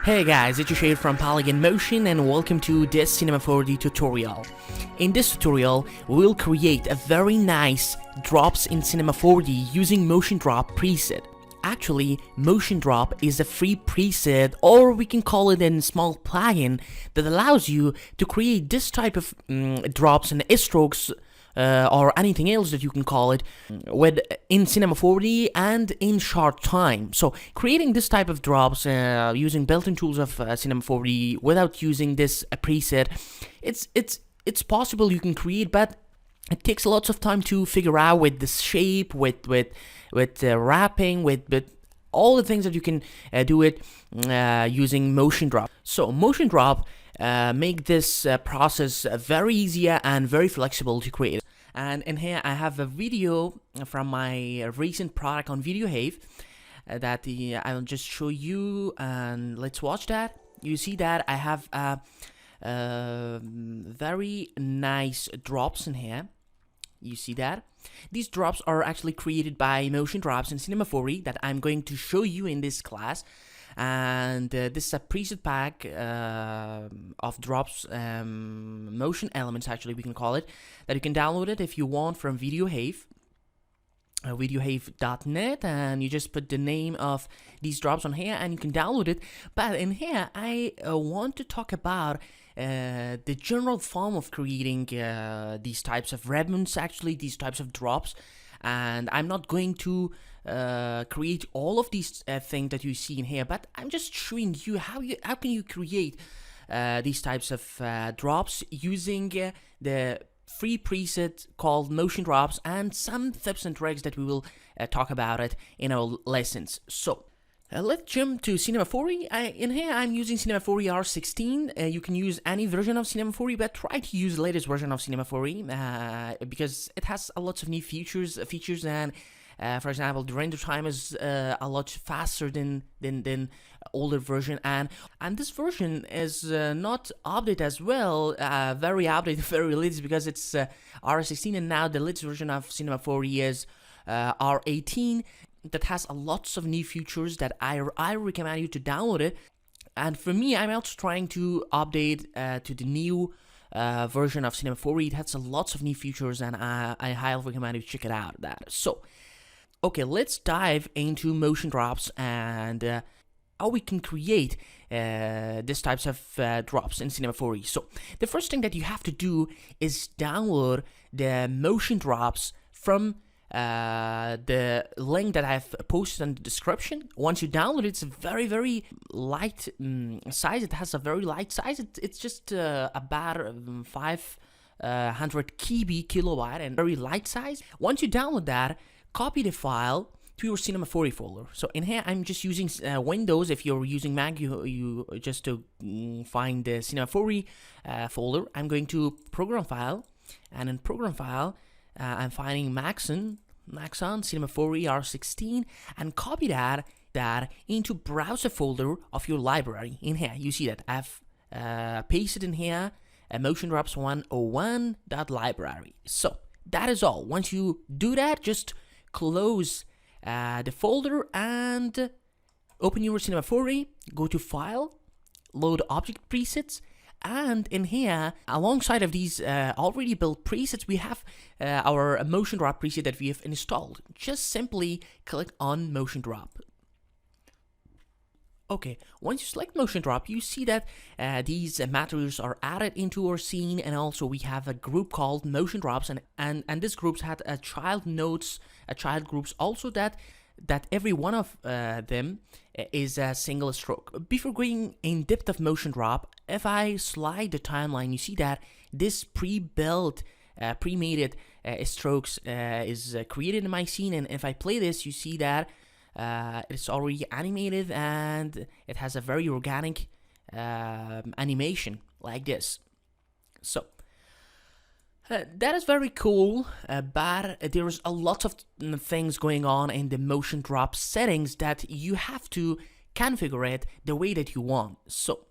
Hey guys, it's Shade from Polygon Motion and welcome to this Cinema 4D tutorial. In this tutorial, we'll create a very nice drops in Cinema 4D using Motion Drop preset. Actually, Motion Drop is a free preset, or we can call it a small plugin that allows you to create this type of drops and strokes or anything else that you can call it in Cinema 4D and in short time. So creating this type of drops using built-in tools of Cinema 4D without using this preset, it's possible you can create, but it takes lots of time to figure out with this shape, with wrapping, with all the things that you can do it using Motion Drop. So Motion Drop make this process very easier and very flexible to create. And in here I have a video from my recent product on Video Have that I'll just show you, and let's watch that. You see that I have very nice drops in here. You see that? These drops are actually created by Motion Drops in Cinema 4D that I'm going to show you in this class. And this is a preset pack of drops, motion elements actually we can call it, that you can download it if you want from Video Have, videohave.net, and you just put the name of these drops on here and you can download it. But in here I want to talk about the general form of creating these types of ribbons, actually these types of drops, and I'm not going to create all of these things that you see in here, but I'm just showing you how can you create these types of drops using the free preset called Motion Drops and some tips and tricks that we will talk about it in our lessons. So let's jump to Cinema 4D. In here I'm using Cinema 4D R16. You can use any version of Cinema 4D, but try to use the latest version of Cinema 4D because it has a lot of new features and for example, the render time is a lot faster than older version, and this version is not updated as well, very updated, very latest, because it's R16, and now the latest version of Cinema 4D is R18 that has a lots of new features that I recommend you to download it. And for me, I'm also trying to update to the new version of Cinema 4D. It has lots of new features, and I highly recommend you to check it out. So. Okay, let's dive into Motion Drops and how we can create these types of drops in Cinema 4D. So the first thing that you have to do is download the Motion Drops from the link that I've posted in the description. Once you download it, it's a very, very light size. It has a very light size. It's just about 500 kilobyte and very light size. Once you download that, copy the file to your Cinema 4D folder. So in here, I'm just using Windows. If you're using Mac, you just to find the Cinema 4D folder. I'm going to Program File, and in Program File, I'm finding Maxon Cinema 4D R16, and copy that into Browser folder of your library. In here, you see that I've pasted in here Motion Drops 101.library. So that is all. Once you do that, just close the folder and open your Cinema 4D, go to File, load Object Presets, and in here, alongside of these already built presets, we have our Motion Drop preset that we have installed. Just simply click on Motion Drop. Okay, once you select Motion Drop, you see that these materials are added into our scene, and also we have a group called Motion Drops, and this groups had a child nodes, child groups also that every one of them is a single stroke. Before going in depth of Motion Drop, if I slide the timeline, you see that this pre-built, pre-made strokes is created in my scene, and if I play this, you see that it's already animated and it has a very organic animation like this. So that is very cool, but there's a lot of things going on in the Motion Drop settings that you have to configure it the way that you want. So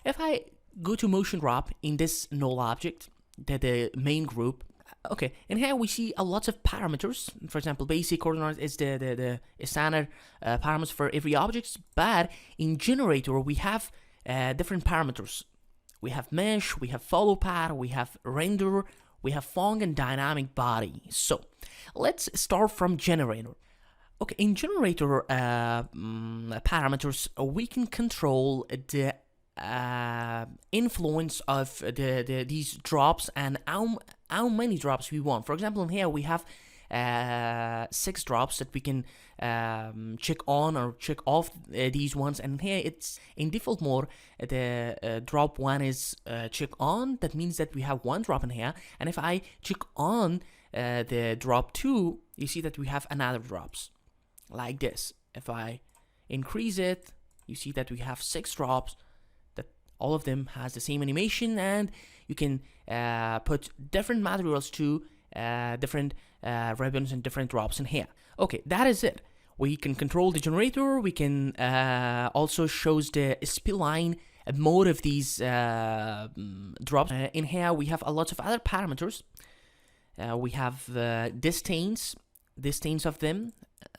if I go to Motion Drop in this null object, the main group, Okay, and here we see a lot of parameters. For example, basic coordinate is the standard parameters for every object, but in generator we have different parameters. We have mesh, we have follow path, we have render, we have fong and dynamic body. So let's start from generator. Okay, in generator parameters, we can control the influence of these drops and how many drops we want. For example, in here we have 6 drops that we can check on or check off these ones, and here it's in default mode. The drop 1 is check on. That means that we have 1 drop in here, and if I check on the drop 2, you see that we have another drops like this. If I increase it, you see that we have 6 drops. All of them has the same animation, and you can put different materials to different ribbons and different drops in here. Okay, that is it. We can control the generator. We can also shows the spline mode of these drops. In here we have a lot of other parameters. We have distance of them,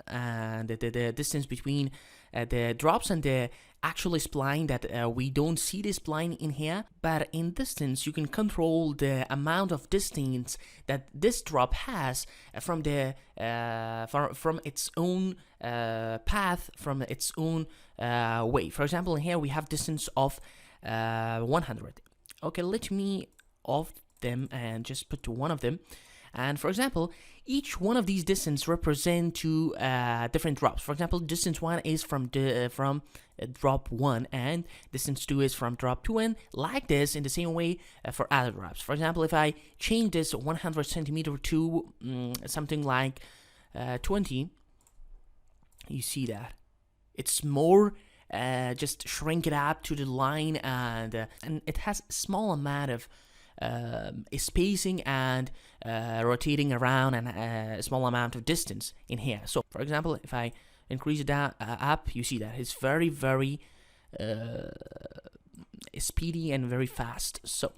and the distance between the drops and the actual spline, that we don't see this spline in here, but in distance you can control the amount of distance that this drop has from the from its own path, from its own way. For example, in here we have distance of 100. Okay, let me off them and just put to one of them. And for example, each one of these distance represent 2 different drops. For example, distance 1 is from drop 1, and distance 2 is from drop 2, and like this in the same way for other drops. For example, if I change this 100 centimeter to something like 20, you see that it's more just shrink it up to the line, and it has a small amount of spacing and rotating around, and a small amount of distance in here. So for example, if I increase it down up, you see that it's very speedy and very fast. So,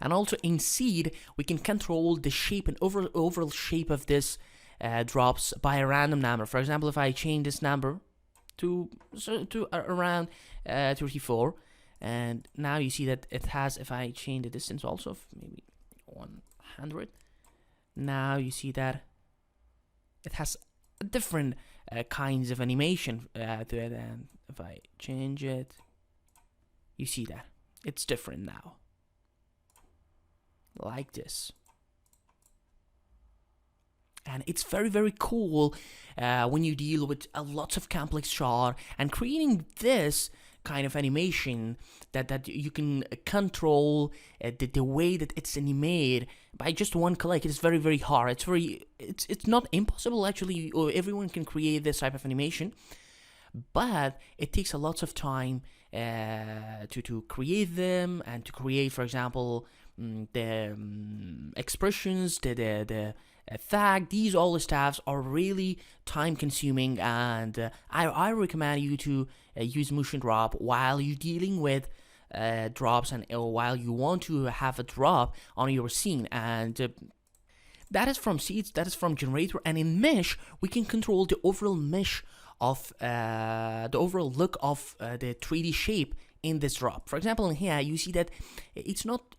and also in seed we can control the shape and overall shape of this drops by a random number. For example, if I change this number to around 34, and now you see that it has, if I change the distance also of maybe 100, now you see that it has different kinds of animation to it, and if I change it, you see that it's different now, like this. And it's very cool when you deal with a lot of complex shot, and creating this kind of animation that you can control the way that it's animated by just one click. It's very hard. It's not impossible actually. Everyone can create this type of animation, but it takes a lot of time to create them, and to create, for example, the expressions, the effect. These all the stuffs are really time consuming, and I recommend you to use motion drop while you're dealing with drops, and while you want to have a drop on your scene. And that is from seeds, that is from generator. And in mesh we can control the overall mesh of the overall look of the 3D shape in this drop. For example, in here you see that it's not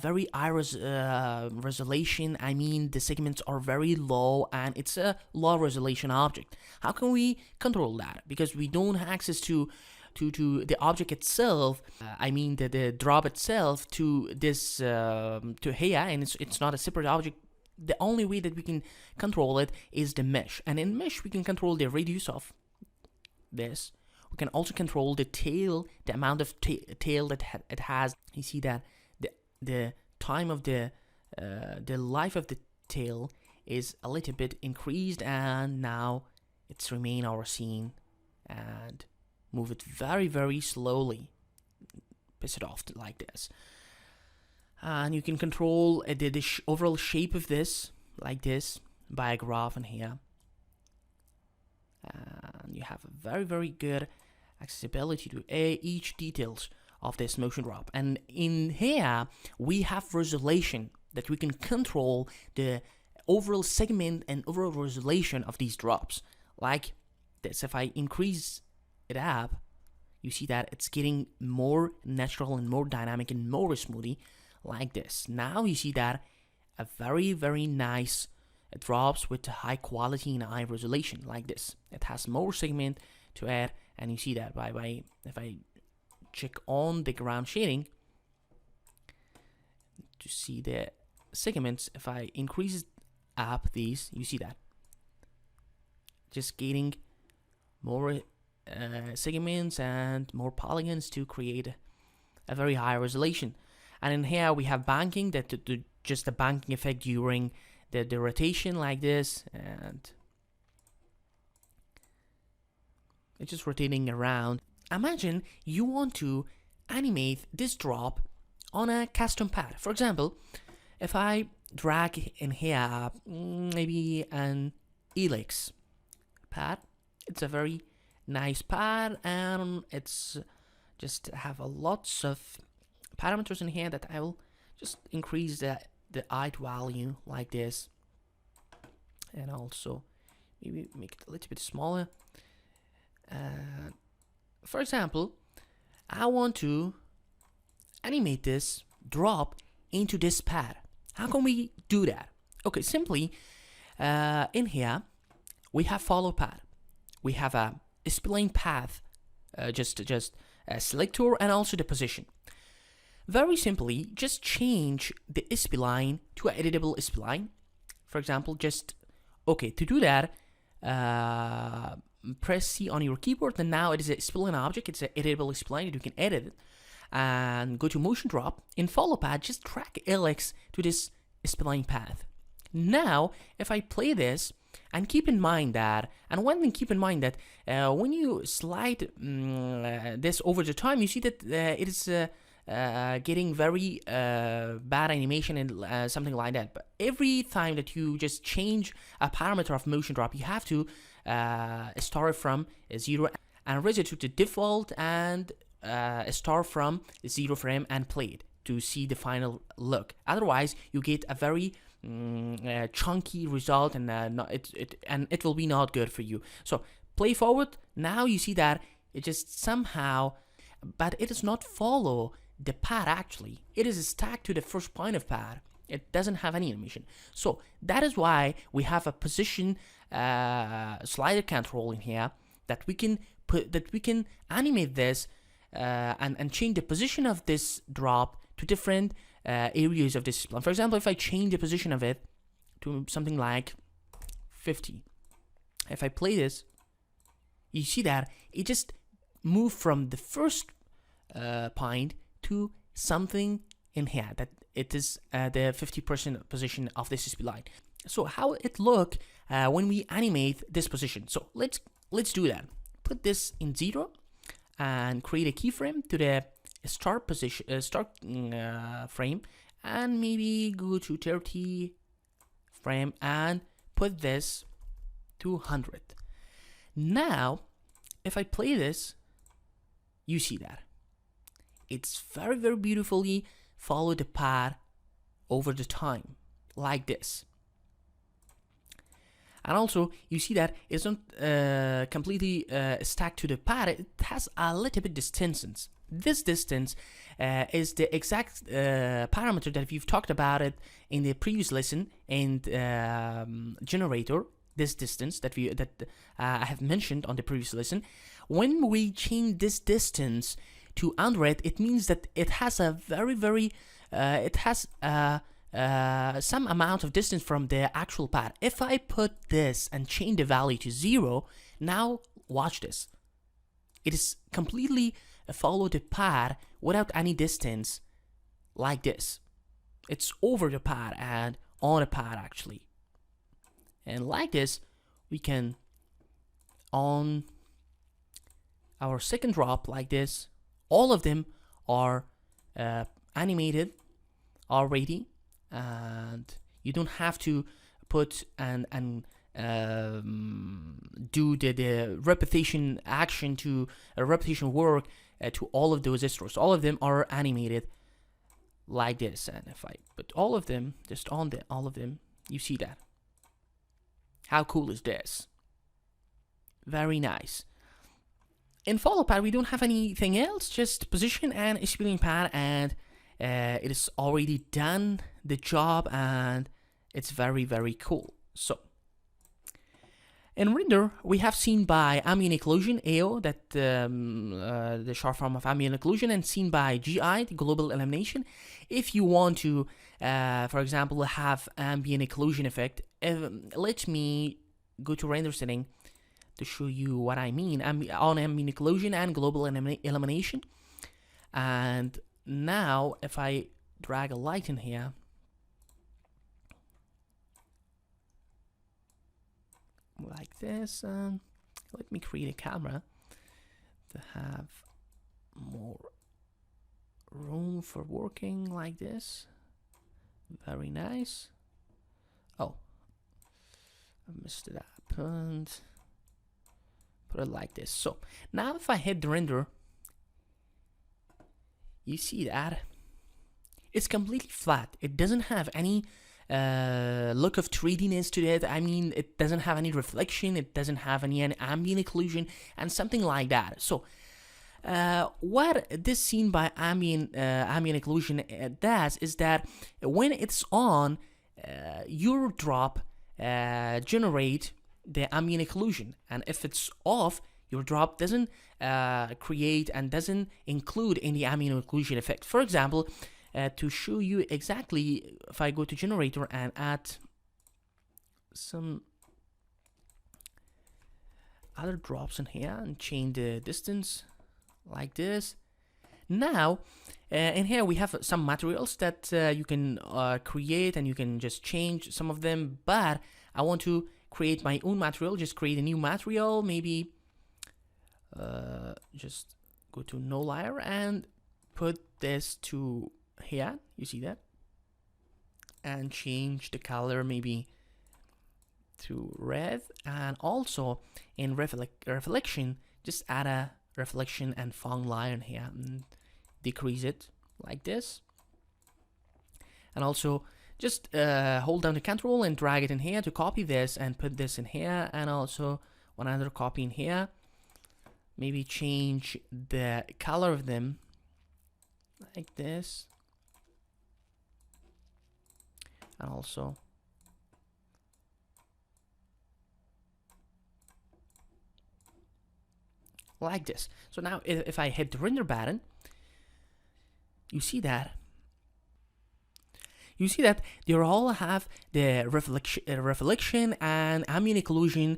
very high resolution. I mean, the segments are very low, and it's a low resolution object. How can we control that? Because we don't have access to the object itself. I mean the drop itself to this to here, and it's not a separate object. The only way that we can control it is the mesh, and in mesh we can control the radius of this. We can also control the tail, the amount of tail that it has. You see that the time of the life of the tail is a little bit increased, and now it's remain our scene, and move it very slowly, piss it off like this. And you can control the overall shape of this like this by a graph in here, and you have a very good accessibility to each details of this motion drop. And in here we have resolution. that we can control the overall segment and overall resolution of these drops. Like this, if I increase it up, you see that it's getting more natural and more dynamic and more smoothly, like this. Now you see that a very, very nice drops with high quality and high resolution, like this. It has more segment to add, and you see that by if I check on the ground shading to see the segments, if I increase up these, you see that just getting more segments and more polygons to create a very high resolution. And in here we have banking, that just the banking effect during the rotation, like this, and it's just rotating around. Imagine you want to animate this drop on a custom pad. For example, if I drag in here maybe an Helix pad, it's a very nice pad, and it's just have a lots of parameters in here that I will just increase the height value like this, and also maybe make it a little bit smaller. For example, I want to animate this drop into this pad. How can we do that? Okay, simply in here we have follow pad. We have a spline path, just a selector, and also the position. Very simply, just change the spline to an editable spline. For example, just okay, to do that, press C on your keyboard, and now it is a spline object. It's an editable spline that you can edit it, and go to motion drop. In follow pad, just drag LX to this spline path. Now if I play this, and keep in mind that, and one thing, keep in mind that when you slide this over the time, you see that it is getting very bad animation and something like that. But every time that you just change a parameter of motion drop, you have to start from 0 and raise it to the default, and start from 0 frame and play it to see the final look. Otherwise, you get a very chunky result, and it will be not good for you. So play forward. Now you see that it just somehow, but it does not follow the pad. Actually, it is stacked to the first point of pad. It doesn't have any animation. So that is why we have a position slider control in here, that we can put, that we can animate this and change the position of this drop to different areas of this spline. For example, if I change the position of it to something like 50, if I play this, you see that it just moved from the first point to something in here, that it is the 50% position of this spline. So how it look when we animate this position? So let's do that. Put this in 0 and create a keyframe to the start position, frame, and maybe go to 30 frame and put this to 100. Now if I play this, you see that it's very, very beautifully follow the path over the time, like this. And also you see that it's not completely stacked to the pad. It has a little bit distance. This distance is the exact parameter that we've talked about it in the previous lesson, and generator. This distance that I have mentioned on the previous lesson. When we change this distance to 100, it means that it has a very, very it has some amount of distance from the actual pad. If I put this and change the value to 0, now watch this. It is completely follow the pad without any distance, like this. It's over the pad and on the pad actually. And like this, we can, on our second drop like this, all of them are animated already, and you don't have to put and do the repetition action to repetition work to all of those extras. All of them are animated like this. And if I put all of them just on all of them, you see that. How cool is this? Very nice. In follow pad, we don't have anything else, just position and spinning pad, and it is already done the job, and it's very, very cool. So in render, we have seen by ambient occlusion, AO, that the short form of ambient occlusion, and seen by GI, the global elimination. If you want to, for example, have ambient occlusion effect, let me go to render setting to show you what I mean on ambient occlusion and global elimination. And now, if I drag a light in here, like this, let me create a camera to have more room for working like this. Very nice. Oh, I missed it up and put it like this. So now if I hit the render, you see that it's completely flat. It doesn't have any look of 3D-ness to it. I mean, it doesn't have any reflection, it doesn't have any ambient occlusion and something like that. So what this scene by ambient occlusion does is that when it's on, your drop generate the ambient occlusion, and if it's off, your drop doesn't create and doesn't include any ambient occlusion effect. For example, to show you exactly, if I go to generator and add some other drops in here and change the distance like this. Now in here we have some materials that you can create, and you can just change some of them, but I want to create my own material. Just create a new material, maybe just go to no layer and put this to here, you see that, and change the color maybe to red, and also in reflection just add a reflection and fong line here and decrease it like this, and also just hold down the control and drag it in here to copy this and put this in here, and also one other copy in here, maybe change the color of them like this, and also like this. So now if I hit the render button, you see that they all have the reflection and ambient occlusion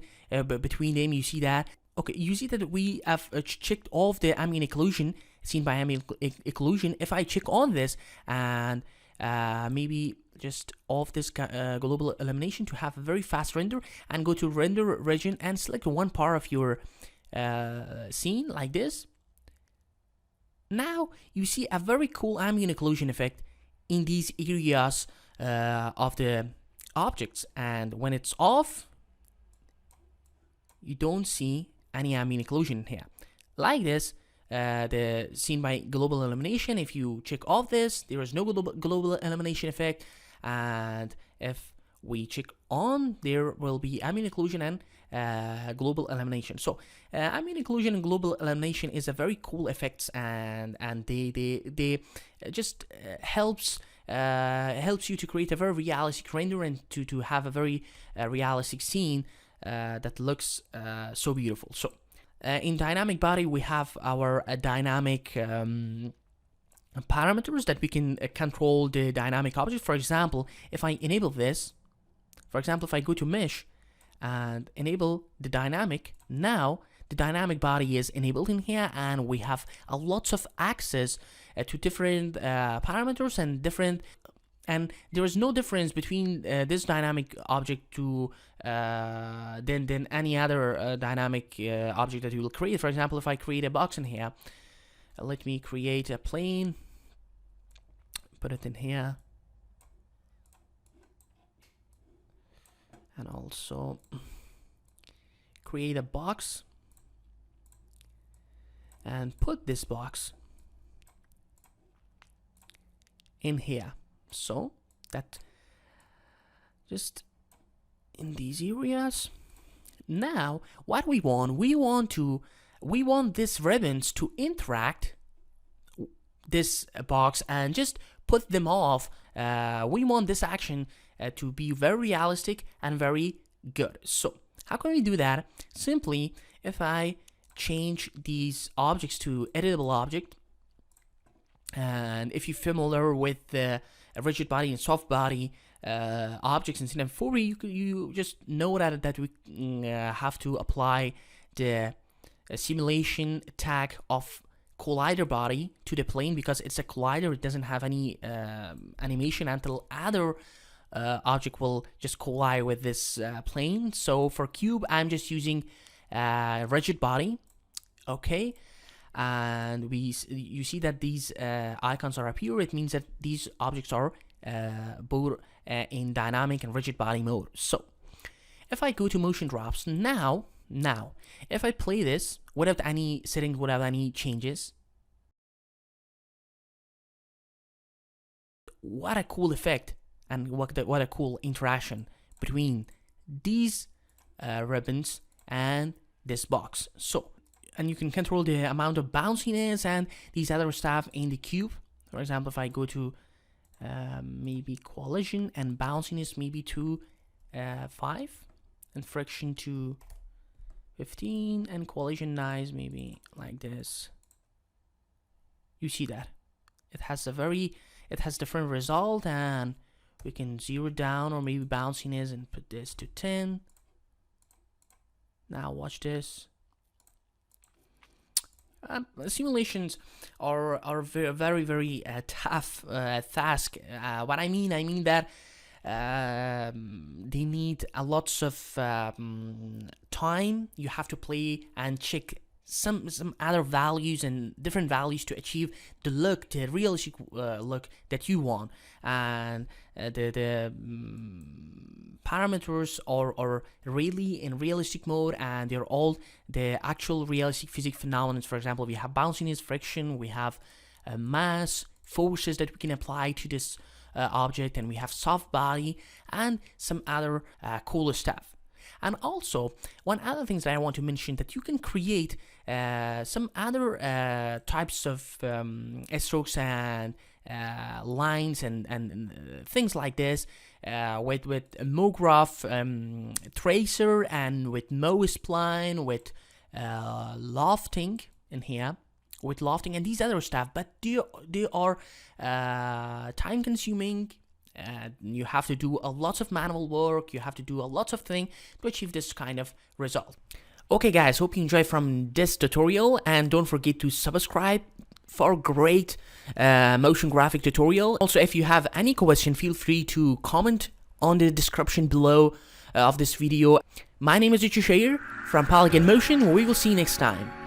between them. You see that. Okay, you see that we have checked off the ambient occlusion seen by ambient occlusion. If I check on this and maybe just off this global elimination to have a very fast render, and go to render region and select one part of your scene like this, now you see a very cool ambient occlusion effect in these areas of the objects, and when it's off, you don't see any ambient occlusion here like this. The scene by global elimination, if you check off this, there is no global elimination effect, and if we check on, there will be ambient occlusion and global elimination. So ambient occlusion and global elimination is a very cool effects, and they just helps you to create a very realistic render and to have a very realistic scene that looks so beautiful. So in dynamic body, we have our dynamic parameters that we can control the dynamic object. For example, if I enable this, for example, if I go to mesh and enable the dynamic, now the dynamic body is enabled in here, and we have a lots of access to different parameters and different, and there is no difference between this dynamic object to than any other dynamic object that you will create. For example, if I create a box in here, let me create a plane, put it in here, and also create a box and put this box in here. So that just in these areas. Now what we want this ribbons to interact this box and just put them off. We want this action to be very realistic and very good. So how can we do that? Simply, if I change these objects to editable object, and if you're familiar with the rigid body and soft body objects in Cinema 4D, you just know that we have to apply the simulation tag of collider body to the plane, because it's a collider. It doesn't have any animation until other object will just collide with this plane. So for cube, I'm just using rigid body. Okay, and you see that these icons are appear. It means that these objects are both in dynamic and rigid body mode. So if I go to motion drops now, if I play this without any settings, without any changes, what a cool effect and what a cool interaction between these ribbons and this box. So, and you can control the amount of bounciness and these other stuff in the cube. For example, if I go to maybe collision and bounciness maybe to 5 and friction to 15 and collision noise maybe like this, you see that it has different result, and we can zero down or maybe bounciness and put this to 10. Now watch this. Simulations are very tough task. What I mean that they need a lots of time. You have to play and check some other values and different values to achieve the look, the realistic look that you want, and the parameters are really in realistic mode, and they're all the actual realistic physics phenomena. For example, we have bounciness, friction, we have mass, forces that we can apply to this object, and we have soft body and some other cooler stuff. And also, one other things that I want to mention, that you can create some other types of strokes and lines and things like this with MoGraph tracer and with MoSpline, with lofting in here, with lofting and these other stuff, but they are time consuming. You have to do a lot of manual work, you have to do a lot of things to achieve this kind of result. Okay guys, hope you enjoyed from this tutorial, and don't forget to subscribe for great motion graphic tutorial. Also, if you have any question, feel free to comment on the description below of this video. My name is Richard from Polygon Motion. We will see you next time.